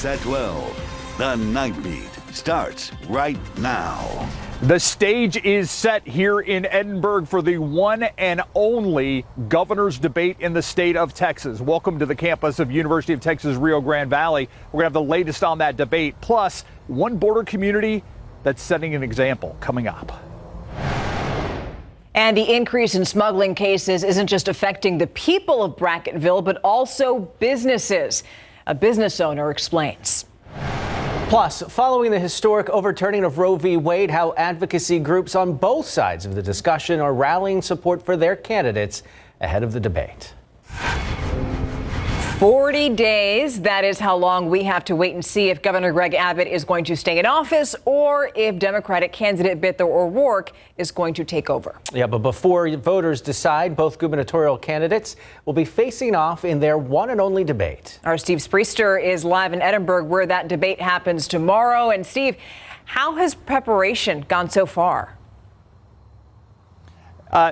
At 12, the Nightbeat starts right now. The stage is set here in Edinburgh for the one and only governor's debate in the state of Texas. Welcome to the campus of University of Texas Rio Grande Valley. We're going to have the latest on that debate, plus one border community that's setting an example coming up. And the increase in smuggling cases isn't just affecting the people of Brackettville, but also businesses. A business owner explains. Plus, following the historic overturning of Roe v. Wade, how advocacy groups on both sides of the discussion are rallying support for their candidates ahead of the debate. 40 days. That is how long we have to wait and see if Governor Greg Abbott is going to stay in office or if Democratic candidate Beto O'Rourke is going to take over. Yeah, but before voters decide, both gubernatorial candidates will be facing off in their one and only debate. Our Steve Spriester is live in Edinburgh where that debate happens tomorrow. And Steve, how has preparation gone so far?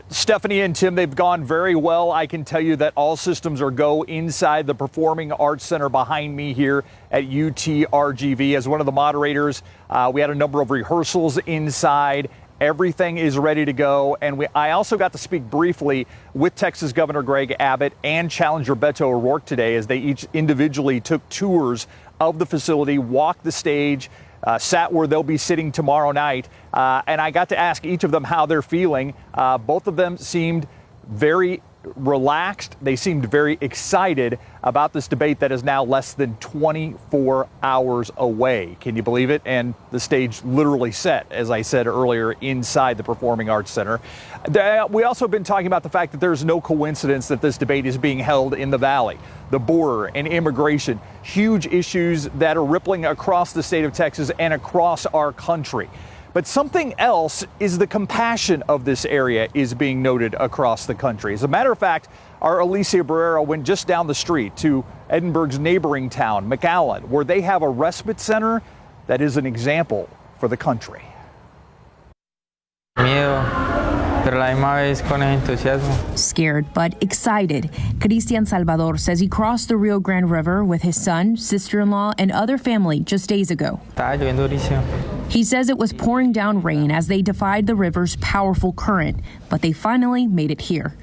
Stephanie and Tim, they've gone very well. I can tell you that all systems are go inside the Performing Arts Center behind me here at UTRGV. As one of the moderators, we had a number of rehearsals inside. Everything is ready to go. And I also got to speak briefly with Texas Governor Greg Abbott and challenger Beto O'Rourke today as they each individually took tours of the facility, walked the stage, sat where they'll be sitting tomorrow night. And I got to ask each of them how they're feeling. Both of them seemed very relaxed. They seemed very excited about this debate that is now less than 24 hours away. Can you believe it? And the stage literally set, as I said earlier, inside the Performing Arts Center. We also have been talking about the fact that there's no coincidence that this debate is being held in the Valley. The border and immigration, huge issues that are rippling across the state of Texas and across our country. But something else is the compassion of this area is being noted across the country. As a matter of fact, our Alicia Barrera went just down the street to Edinburgh's neighboring town, McAllen, where they have a respite center that is an example for the country. Scared but excited, Cristian Salvador says he crossed the Rio Grande River with his son, sister-in-law, and other family just days ago. He says it was pouring down rain as they defied the river's powerful current, but they finally made it here.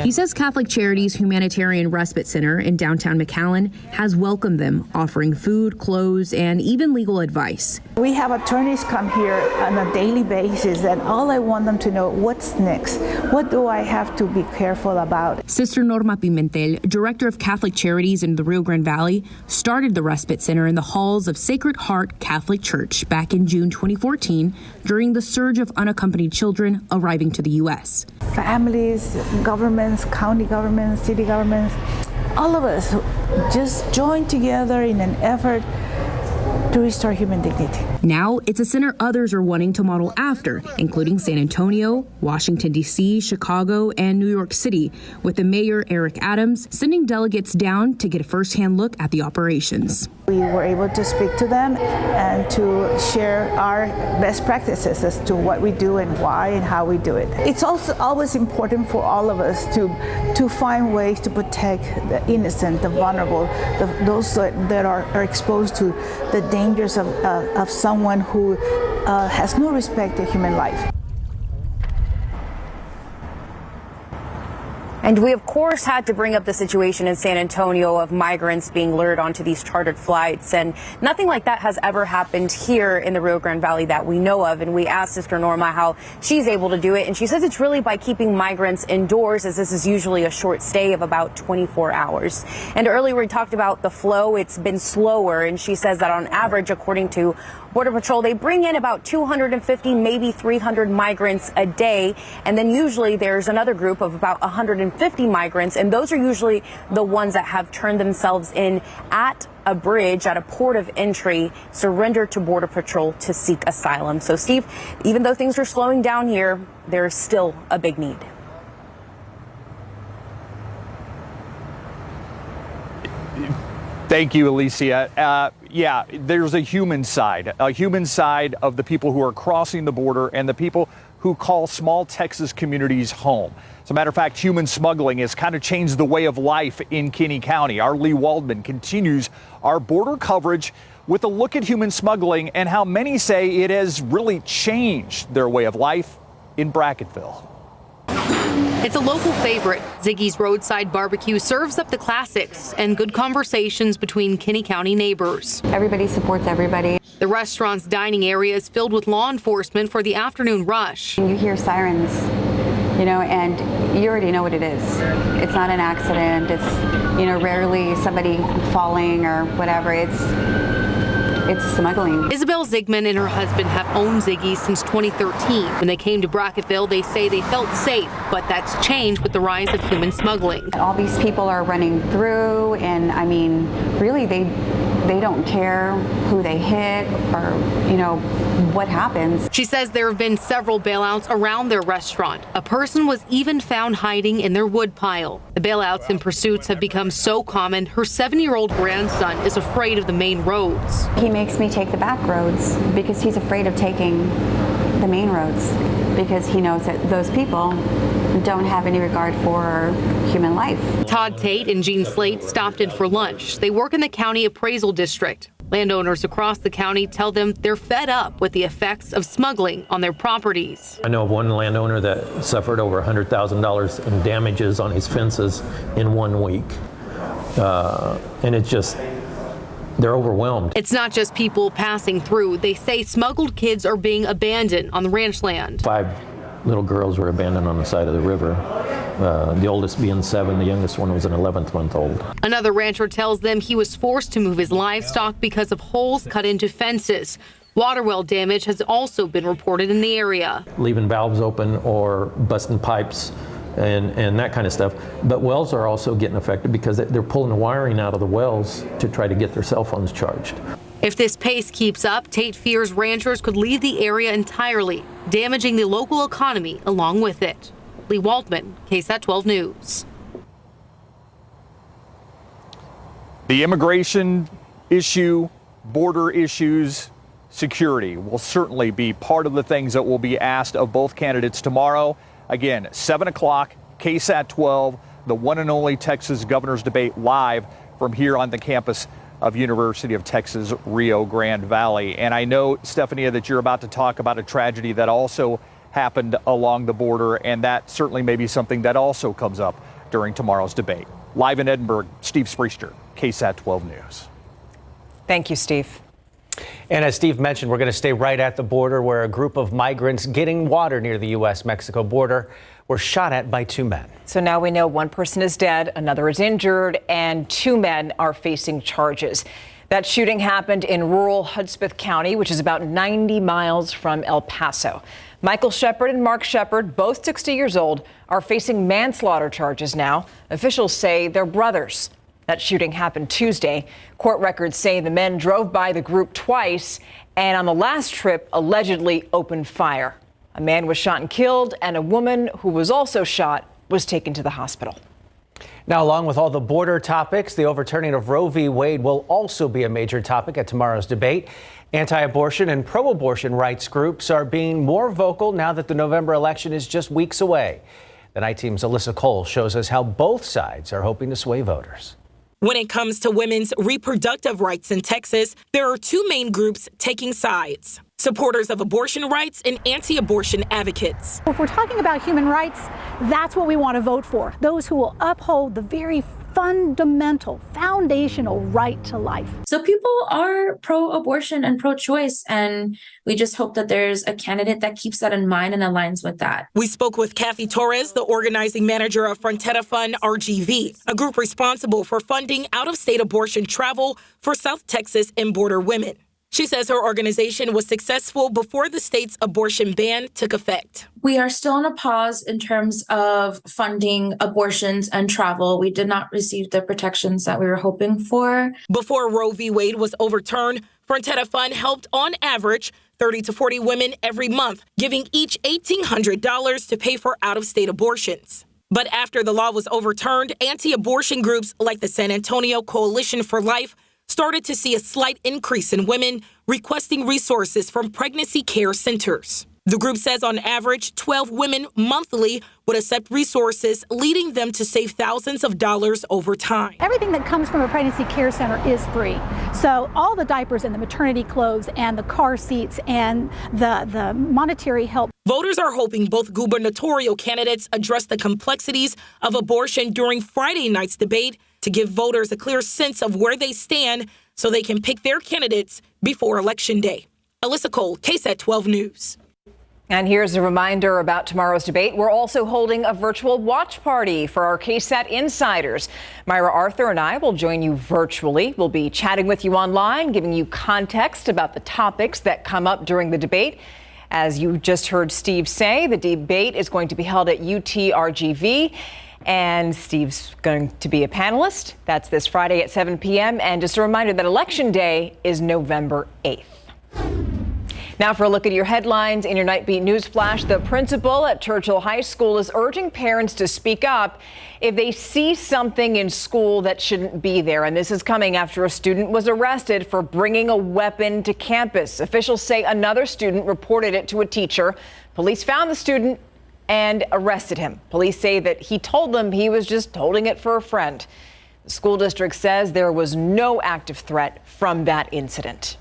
He says Catholic Charities Humanitarian Respite Center in downtown McAllen has welcomed them, offering food, clothes, and even legal advice. We have attorneys come here on a daily basis, and all I want them to know what's next. What do I have to be careful about? Sister Norma Pimentel, director of Catholic Charities in the Rio Grande Valley, started the Respite Center in the halls of Sacred Heart Catholic Church back in June 2014 during the surge of unaccompanied children arriving to the U.S. Families, governments, county governments, city governments, all of us just join together in an effort to restore human dignity. Now it's a center others are wanting to model after, including San Antonio, Washington, D.C., Chicago, and New York City, with the mayor, Eric Adams, sending delegates down to get a firsthand look at the operations. We were able to speak to them and to share our best practices as to what we do and why and how we do it. It's also always important for all of us to find ways to protect the innocent, the vulnerable, those that are exposed to the dangers of someone who has no respect for human life. And we, of course, had to bring up the situation in San Antonio of migrants being lured onto these chartered flights. And nothing like that has ever happened here in the Rio Grande Valley that we know of. And we asked Sister Norma how she's able to do it. And she says it's really by keeping migrants indoors, as this is usually a short stay of about 24 hours. And earlier we talked about the flow. It's been slower. And she says that on average, according to Border Patrol, they bring in about 250, maybe 300 migrants a day. And then usually there's another group of about 150 migrants. And those are usually the ones that have turned themselves in at a bridge, at a port of entry, surrendered to Border Patrol to seek asylum. So, Steve, even though things are slowing down here, there's still a big need. Thank you, Alicia. Yeah, there's a human side of the people who are crossing the border and the people who call small Texas communities home. As a matter of fact, human smuggling has kind of changed the way of life in Kinney County. Our Lee Waldman continues our border coverage with a look at human smuggling and how many say it has really changed their way of life in Brackettville. It's a local favorite. Ziggy's Roadside Barbecue serves up the classics and good conversations between Kinney County neighbors. Everybody supports everybody. The restaurant's dining area is filled with law enforcement for the afternoon rush. You hear sirens, and you already know what it is. It's not an accident. It's, rarely somebody falling or whatever. It's smuggling. Isabel Zigman and her husband have owned Ziggy's since 2013. When they came to Brackettville, they say they felt safe, but that's changed with the rise of human smuggling. All these people are running through, and really they don't care who they hit or, what happens. She says there have been several bailouts around their restaurant. A person was even found hiding in their wood pile. The bailouts and pursuits have become so common, her 7-year-old grandson is afraid of the main roads. He makes me take the back roads because he's afraid of taking the main roads because he knows that those people don't have any regard for human life. Todd Tate and Jean Slate stopped in for lunch. They work in the county appraisal district. Landowners across the county tell them they're fed up with the effects of smuggling on their properties. I know of one landowner that suffered over $100,000 in damages on his fences in 1 week. And it's just, they're overwhelmed. It's not just people passing through. They say smuggled kids are being abandoned on the ranch land. 5 little girls were abandoned on the side of the river. The oldest being 7, the youngest one was an 11th month old. Another rancher tells them he was forced to move his livestock because of holes cut into fences. Water well damage has also been reported in the area. Leaving valves open or busting pipes and that kind of stuff. But wells are also getting affected because they're pulling the wiring out of the wells to try to get their cell phones charged. If this pace keeps up, Tate fears ranchers could leave the area entirely, damaging the local economy along with it. Lee Waldman, KSAT 12 News. The immigration issue, border issues, security will certainly be part of the things that will be asked of both candidates tomorrow. Again, 7 o'clock, KSAT 12, the one and only Texas Governor's Debate live from here on the campus of University of Texas, Rio Grande Valley. And I know, Stefania, that you're about to talk about a tragedy that also happened along the border, and that certainly may be something that also comes up during tomorrow's debate. Live in Edinburgh, Steve Spriester, KSAT 12 News. Thank you, Steve. And as Steve mentioned, we're going to stay right at the border where a group of migrants getting water near the U.S.-Mexico border were shot at by 2 men. So now we know one person is dead, another is injured, and 2 men are facing charges. That shooting happened in rural Hudspeth County, which is about 90 miles from El Paso. Michael Shepard and Mark Shepard, both 60 years old, are facing manslaughter charges now. Officials say they're brothers. That shooting happened Tuesday. Court records say the men drove by the group twice and on the last trip allegedly opened fire. A man was shot and killed, and a woman who was also shot was taken to the hospital. Now, along with all the border topics, the overturning of Roe v. Wade will also be a major topic at tomorrow's debate. Anti-abortion and pro-abortion rights groups are being more vocal now that the November election is just weeks away. The Night Team's Alyssa Cole shows us how both sides are hoping to sway voters. When it comes to women's reproductive rights in Texas, there are 2 main groups taking sides: supporters of abortion rights and anti-abortion advocates. If we're talking about human rights, that's what we want to vote for. Those who will uphold the very fundamental, foundational right to life. So people are pro-abortion and pro-choice, and we just hope that there's a candidate that keeps that in mind and aligns with that. We spoke with Kathy Torres, the organizing manager of Frontera Fund RGV, a group responsible for funding out-of-state abortion travel for South Texas and border women. She says her organization was successful before the state's abortion ban took effect. We are still on a pause in terms of funding abortions and travel. We did not receive the protections that we were hoping for. Before Roe v. Wade was overturned, Frontera Fund helped on average 30 to 40 women every month, giving each $1,800 to pay for out-of-state abortions. But after the law was overturned, anti-abortion groups like the San Antonio Coalition for Life started to see a slight increase in women requesting resources from pregnancy care centers. The group says on average, 12 women monthly would accept resources, leading them to save thousands of dollars over time. Everything that comes from a pregnancy care center is free. So all the diapers and the maternity clothes and the car seats and the monetary help. Voters are hoping both gubernatorial candidates address the complexities of abortion during Friday night's debate to give voters a clear sense of where they stand so they can pick their candidates before Election Day. Alyssa Cole, KSAT 12 News. And here's a reminder about tomorrow's debate. We're also holding a virtual watch party for our KSAT insiders. Myra Arthur and I will join you virtually. We'll be chatting with you online, giving you context about the topics that come up during the debate. As you just heard Steve say, the debate is going to be held at UTRGV. And Steve's going to be a panelist. That's this Friday at 7 p.m. And just a reminder that Election Day is November 8th. Now for a look at your headlines in your Nightbeat News Flash. The principal at Churchill High School is urging parents to speak up if they see something in school that shouldn't be there. And this is coming after a student was arrested for bringing a weapon to campus. Officials say another student reported it to a teacher. Police found the student and arrested him. Police say that he told them he was just holding it for a friend. The school district says there was no active threat from that incident.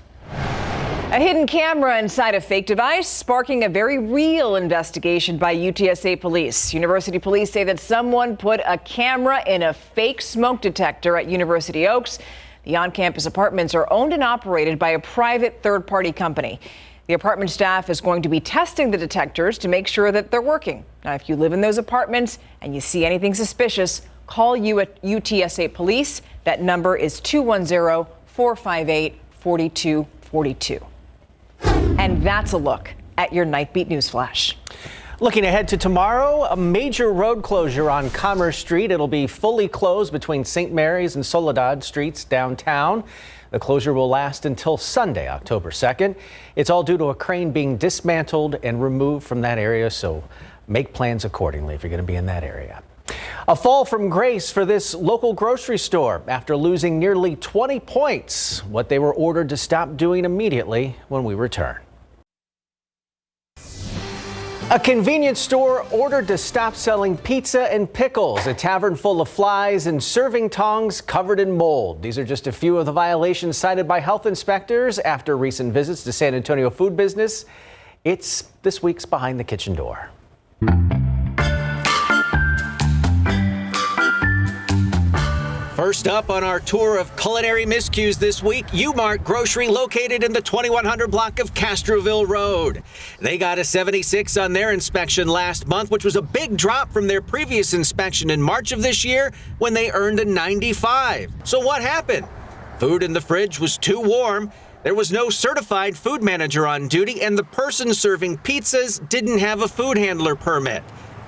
A hidden camera inside a fake device sparking a very real investigation by UTSA police. University police say that someone put a camera in a fake smoke detector at University Oaks. The on-campus apartments are owned and operated by a private third-party company. The apartment staff is going to be testing the detectors to make sure that they're working. Now, if you live in those apartments and you see anything suspicious, call UTSA police. That number is 210-458-4242. And that's a look at your Nightbeat News Flash. Looking ahead to tomorrow, a major road closure on Commerce Street. It'll be fully closed between St. Mary's and Soledad Streets downtown. The closure will last until Sunday, October 2nd. It's all due to a crane being dismantled and removed from that area, so make plans accordingly if you're going to be in that area. A fall from grace for this local grocery store after losing nearly 20 points, what they were ordered to stop doing immediately when we return. A convenience store ordered to stop selling pizza and pickles, a tavern full of flies, and serving tongs covered in mold. These are just a few of the violations cited by health inspectors after recent visits to San Antonio food business. It's this week's Behind the Kitchen Door. First up on our tour of culinary miscues this week, U-Mart Grocery located in the 2100 block of Castroville Road. They got a 76 on their inspection last month, which was a big drop from their previous inspection in March of this year when they earned a 95. So what happened? Food in the fridge was too warm. There was no certified food manager on duty, and the person serving pizzas didn't have a food handler permit.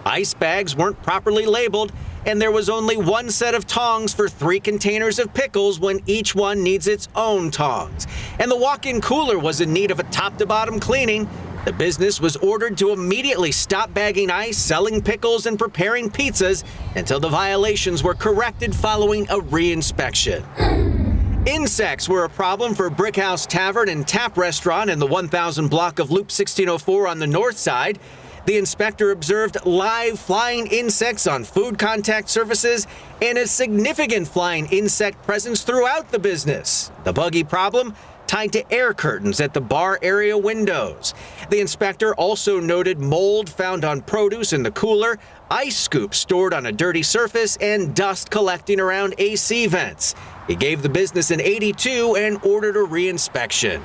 Ice bags weren't properly labeled, and there was only one set of tongs for 3 containers of pickles when each one needs its own tongs. And the walk-in cooler was in need of a top-to-bottom cleaning. The business was ordered to immediately stop bagging ice, selling pickles, and preparing pizzas until the violations were corrected following a re-inspection. Insects were a problem for Brickhouse Tavern and Tap Restaurant in the 1000 block of Loop 1604 on the north side. The inspector observed live flying insects on food contact surfaces and a significant flying insect presence throughout the business. The buggy problem tied to air curtains at the bar area windows. The inspector also noted mold found on produce in the cooler, ice scoops stored on a dirty surface, and dust collecting around AC vents. He gave the business an 82 and ordered a re-inspection.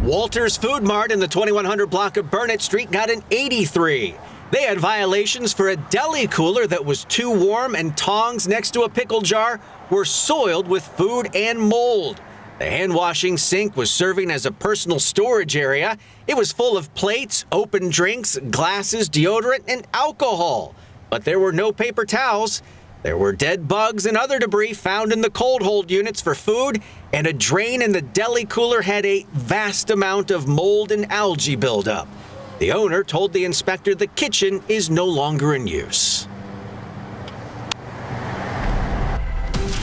Walter's Food Mart in the 2100 block of Burnett Street got an 83. They had violations for a deli cooler that was too warm, and tongs next to a pickle jar were soiled with food and mold. The hand-washing sink was serving as a personal storage area. It was full of plates, open drinks, glasses, deodorant, and alcohol. But there were no paper towels. There were dead bugs and other debris found in the cold hold units for food, and a drain in the deli cooler had a vast amount of mold and algae buildup. The owner told the inspector the kitchen is no longer in use.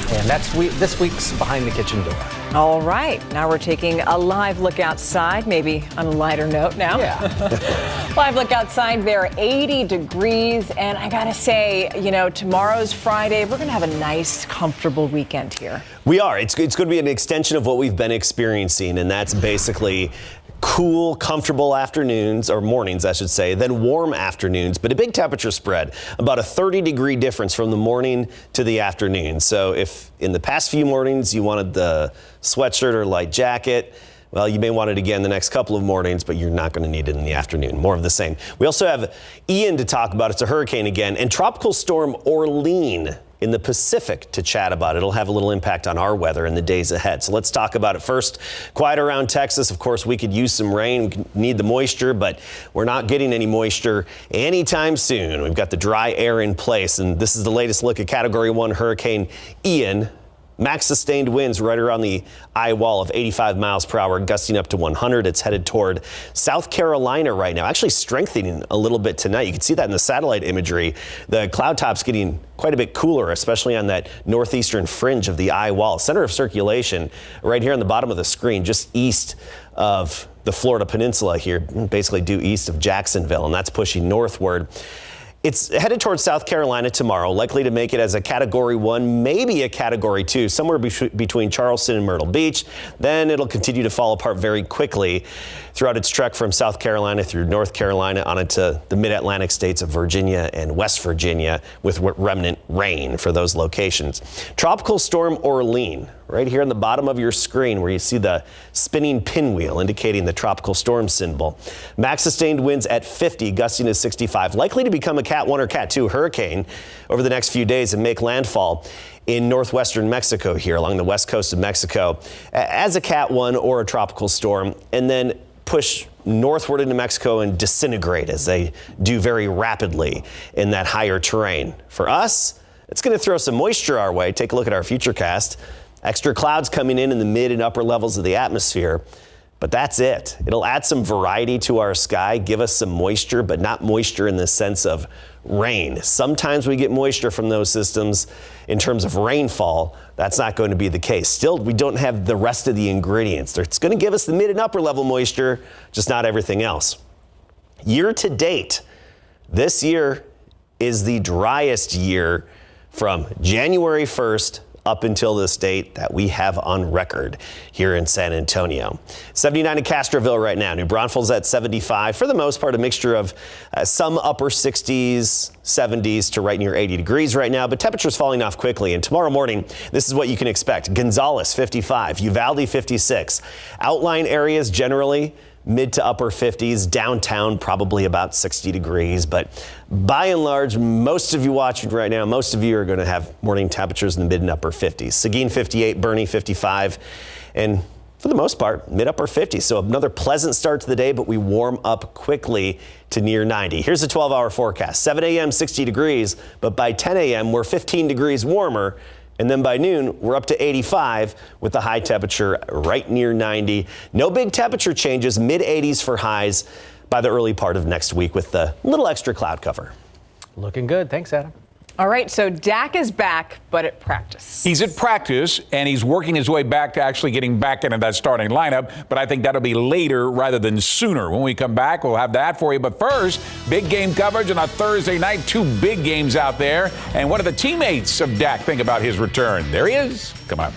And that's this week's Behind the Kitchen Door. All right, now we're taking a live look outside, maybe on a lighter note now. Yeah. Live look outside, there 80 degrees, and I gotta say, tomorrow's Friday, we're gonna have a nice, comfortable weekend here. We are. It's going to be an extension of what we've been experiencing, and that's basically cool, comfortable afternoons, or mornings, I should say, then warm afternoons, but a big temperature spread, about a 30-degree difference from the morning to the afternoon. So if in the past few mornings you wanted the sweatshirt or light jacket, well, you may want it again the next couple of mornings, but you're not going to need it in the afternoon. More of the same. We also have Ian to talk about. It's a hurricane again, and Tropical Storm Orlean in the Pacific to chat about. It'll have a little impact on our weather in the days ahead. So let's talk about it first. Quiet around Texas. Of course, we could use some rain. We need the moisture, but we're not getting any moisture anytime soon. We've got the dry air in place, and this is the latest look at Category 1 Hurricane Ian. Max sustained winds right around the eye wall of 85 miles per hour, gusting up to 100. It's headed toward South Carolina right now, actually strengthening a little bit tonight. You can see that in the satellite imagery. The cloud top's getting quite a bit cooler, especially on that northeastern fringe of the eye wall. Center of circulation right here on the bottom of the screen, just east of the Florida Peninsula here, basically due east of Jacksonville, and that's pushing northward. It's headed towards South Carolina tomorrow, likely to make it as a Category 1, maybe a Category 2, somewhere between Charleston and Myrtle Beach. Then it'll continue to fall apart very quickly throughout its trek from South Carolina through North Carolina on into the mid-Atlantic states of Virginia and West Virginia, with remnant rain for those locations. Tropical Storm Orlean, right here on the bottom of your screen where you see the spinning pinwheel indicating the tropical storm symbol. Max sustained winds at 50, gusting to 65, likely to become a Cat 1 or Cat 2 hurricane over the next few days and make landfall in northwestern Mexico here along the west coast of Mexico as a Cat 1 or a tropical storm, and then push northward into Mexico and disintegrate as they do very rapidly in that higher terrain. For us, it's going to throw some moisture our way. Take a look at our futurecast. Extra clouds coming in the mid and upper levels of the atmosphere, but that's it. It'll add some variety to our sky, give us some moisture, but not moisture in the sense of rain. Sometimes we get moisture from those systems in terms of rainfall. That's not going to be the case. Still, we don't have the rest of the ingredients. It's going to give us the mid and upper level moisture, just not everything else. Year to date, this year is the driest year from January 1st up until this date that we have on record here in San Antonio. 79 in Castroville right now. New Braunfels at 75. For the most part, a mixture of some upper 60s, 70s to right near 80 degrees right now, but temperatures falling off quickly. And tomorrow morning, this is what you can expect. Gonzales, 55. Uvalde, 56. Outlying areas generally mid to upper 50s, downtown probably about 60 degrees. But by and large, most of you watching right now, most of you are going to have morning temperatures in the mid and upper 50s. Seguin 58, Bernie 55, and for the most part, mid upper 50s. So another pleasant start to the day, but we warm up quickly to near 90. Here's a 12-hour forecast. 7 a.m., 60 degrees, but by 10 a.m., we're 15 degrees warmer. And then by noon, we're up to 85 with the high temperature right near 90. No big temperature changes, mid 80s for highs by the early part of next week with the little extra cloud cover. Looking good. Thanks, Adam. All right, so Dak is back, but at practice. He's at practice, and he's working his way back to actually getting back into that starting lineup, but I think that'll be later rather than sooner. When we come back, we'll have that for you. But first, big game coverage on a Thursday night, 2 big games out there. And what do the teammates of Dak think about his return? There he is. Come on.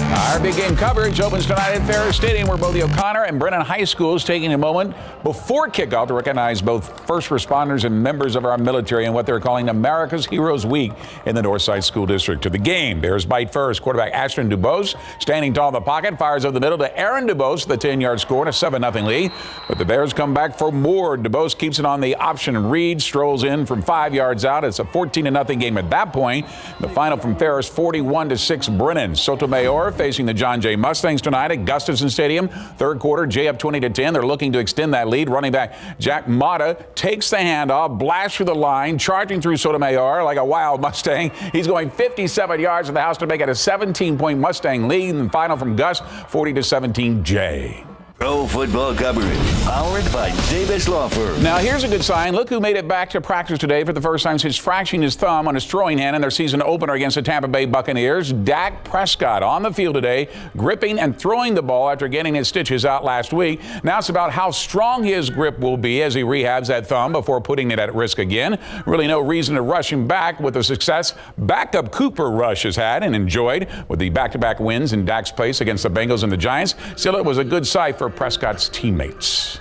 Our big game coverage opens tonight at Ferris Stadium, where both the O'Connor and Brennan High Schools taking a moment before kickoff to recognize both first responders and members of our military in what they're calling America's Heroes Week in the Northside School District. To the game, Bears bite first. Quarterback Ashton DuBose standing tall in the pocket, fires over the middle to Aaron DuBose, the 10-yard score and a 7-0 lead. But the Bears come back for more. DuBose keeps it on the option, and Reed strolls in from 5 yards out. It's a 14-0 game at that point. The final from Ferris, 41-6 Brennan. Sotomayor facing the John Jay Mustangs tonight at Gustafson Stadium. Third quarter, Jay up 20-10. They're looking to extend that lead. Running back Jack Mata takes the handoff, blasts through the line, charging through Sotomayor like a wild Mustang. He's going 57 yards to the house to make it a 17-point Mustang lead. And final from Gus, 40-17 Jay. Pro football coverage, powered by Davis Law Firm. Now, here's a good sign. Look who made it back to practice today for the first time since fracturing his thumb on his throwing hand in their season opener against the Tampa Bay Buccaneers. Dak Prescott on the field today, gripping and throwing the ball after getting his stitches out last week. Now it's about how strong his grip will be as he rehabs that thumb before putting it at risk again. Really no reason to rush him back with the success backup Cooper Rush has had and enjoyed with the back-to-back wins in Dak's place against the Bengals and the Giants. Still, it was a good sight for Prescott's teammates.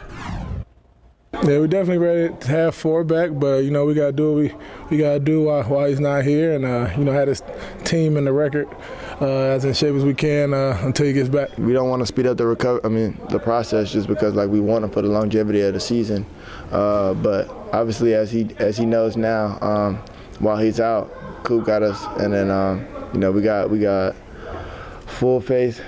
Yeah, we're definitely ready to have four back, but we got to do what we got to do while he's not here, and have his team and the record as in shape as we can until he gets back. We don't want to speed up the process just because we want to put the longevity of the season, but obviously as he knows now, while he's out, Coop got us, and then we got full faith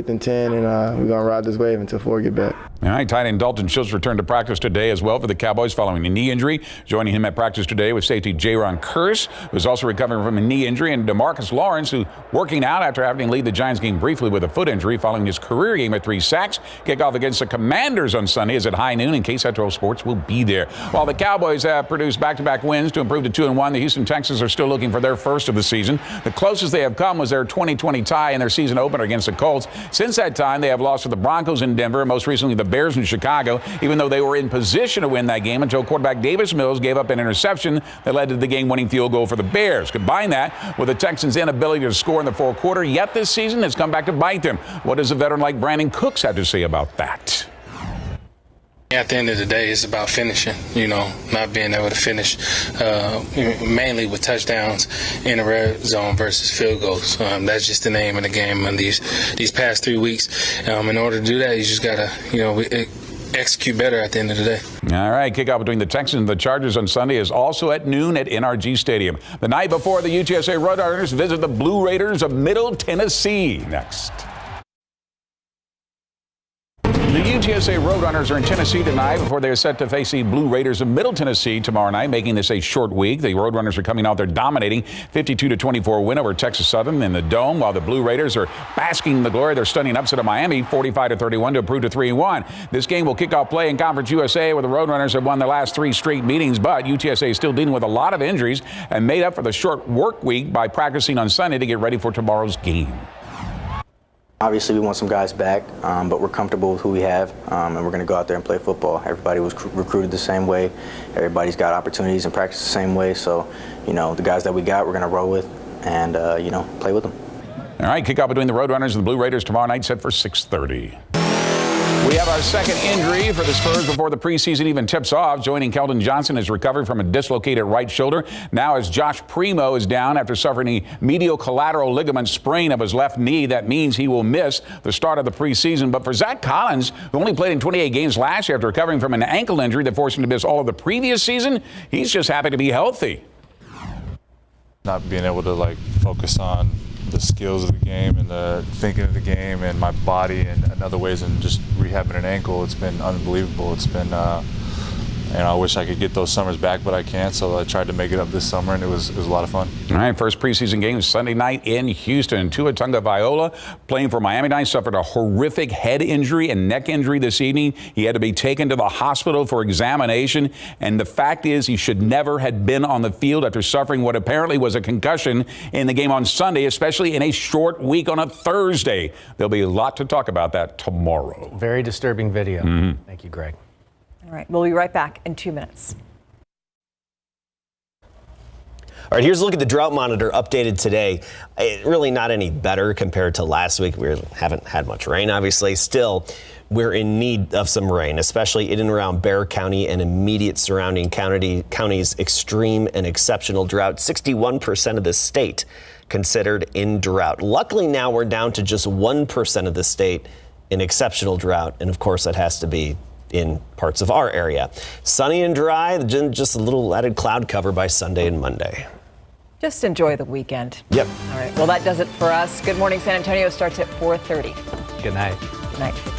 in 10, and we're going to ride this wave until 4 get back. All right, tight end Dalton Schultz returned to practice today as well for the Cowboys following a knee injury. Joining him at practice today was safety Jaron Curse, who's also recovering from a knee injury, and DeMarcus Lawrence, who working out after having to lead the Giants game briefly with a foot injury following his career game at 3 sacks. Kickoff against the Commanders on Sunday is at high noon, and KSAT 12 Sports will be there. While the Cowboys have produced back-to-back wins to improve to 2-1, the Houston Texans are still looking for their first of the season. The closest they have come was their 2020 tie in their season opener against the Colts. Since that time, they have lost to the Broncos in Denver, and most recently the Bears in Chicago, even though they were in position to win that game until quarterback Davis Mills gave up an interception that led to the game-winning field goal for the Bears. Combine that with the Texans' inability to score in the fourth quarter, yet this season has come back to bite them. What does a veteran like Brandon Cooks have to say about that? At the end of the day, it's about finishing, not being able to finish, mainly with touchdowns in the red zone versus field goals. That's just the name of the game in these past 3 weeks. In order to do that, you just got to, execute better at the end of the day. All right, kickoff between the Texans and the Chargers on Sunday is also at noon at NRG Stadium. The night before, the UTSA Roadrunners visit the Blue Raiders of Middle Tennessee. Next. The UTSA Roadrunners are in Tennessee tonight before they are set to face the Blue Raiders of Middle Tennessee tomorrow night, making this a short week. The Roadrunners are coming out there dominating 52-24 win over Texas Southern in the Dome, while the Blue Raiders are basking in the glory of their stunning upset of Miami 45-31 to improve to 3-1. This game will kick off play in Conference USA, where the Roadrunners have won their last 3 straight meetings, but UTSA is still dealing with a lot of injuries and made up for the short work week by practicing on Sunday to get ready for tomorrow's game. Obviously, we want some guys back, but we're comfortable with who we have, and we're going to go out there and play football. Everybody was recruited the same way. Everybody's got opportunities and practice the same way. So, the guys that we got, we're going to roll with and, play with them. All right, kickoff between the Roadrunners and the Blue Raiders tomorrow night set for 6:30. We have our second injury for the Spurs before the preseason even tips off. Joining Keldon Johnson is recovered from a dislocated right shoulder. Now as Josh Primo is down after suffering a medial collateral ligament sprain of his left knee. That means he will miss the start of the preseason. But for Zach Collins, who only played in 28 games last year after recovering from an ankle injury that forced him to miss all of the previous season, he's just happy to be healthy. Not being able to focus on the skills of the game and the thinking of the game and my body and other ways, and just rehabbing an ankle, it's been unbelievable. It's been I wish I could get those summers back, but I can't, so I tried to make it up this summer, and it was a lot of fun. All right, first preseason game Sunday night in Houston. Tua Tagovailoa, playing for Miami tonight, suffered a horrific head injury and neck injury this evening. He had to be taken to the hospital for examination, and the fact is he should never have been on the field after suffering what apparently was a concussion in the game on Sunday, especially in a short week on a Thursday. There'll be a lot to talk about that tomorrow. Very disturbing video. Mm-hmm. Thank you, Greg. All right, we'll be right back in 2 minutes. All right, here's a look at the Drought Monitor updated today. Really not any better compared to last week. We haven't had much rain, obviously. Still, we're in need of some rain, especially in and around Bexar County and immediate surrounding counties. Extreme and exceptional drought. 61% of the state considered in drought. Luckily, now we're down to just 1% of the state in exceptional drought. And of course, that has to be in parts of our area. Sunny and dry, just a little added cloud cover by Sunday and Monday. Just enjoy the weekend. Yep. All right, well, that does it for us. Good Morning San Antonio starts at 4:30. Good night. Good night.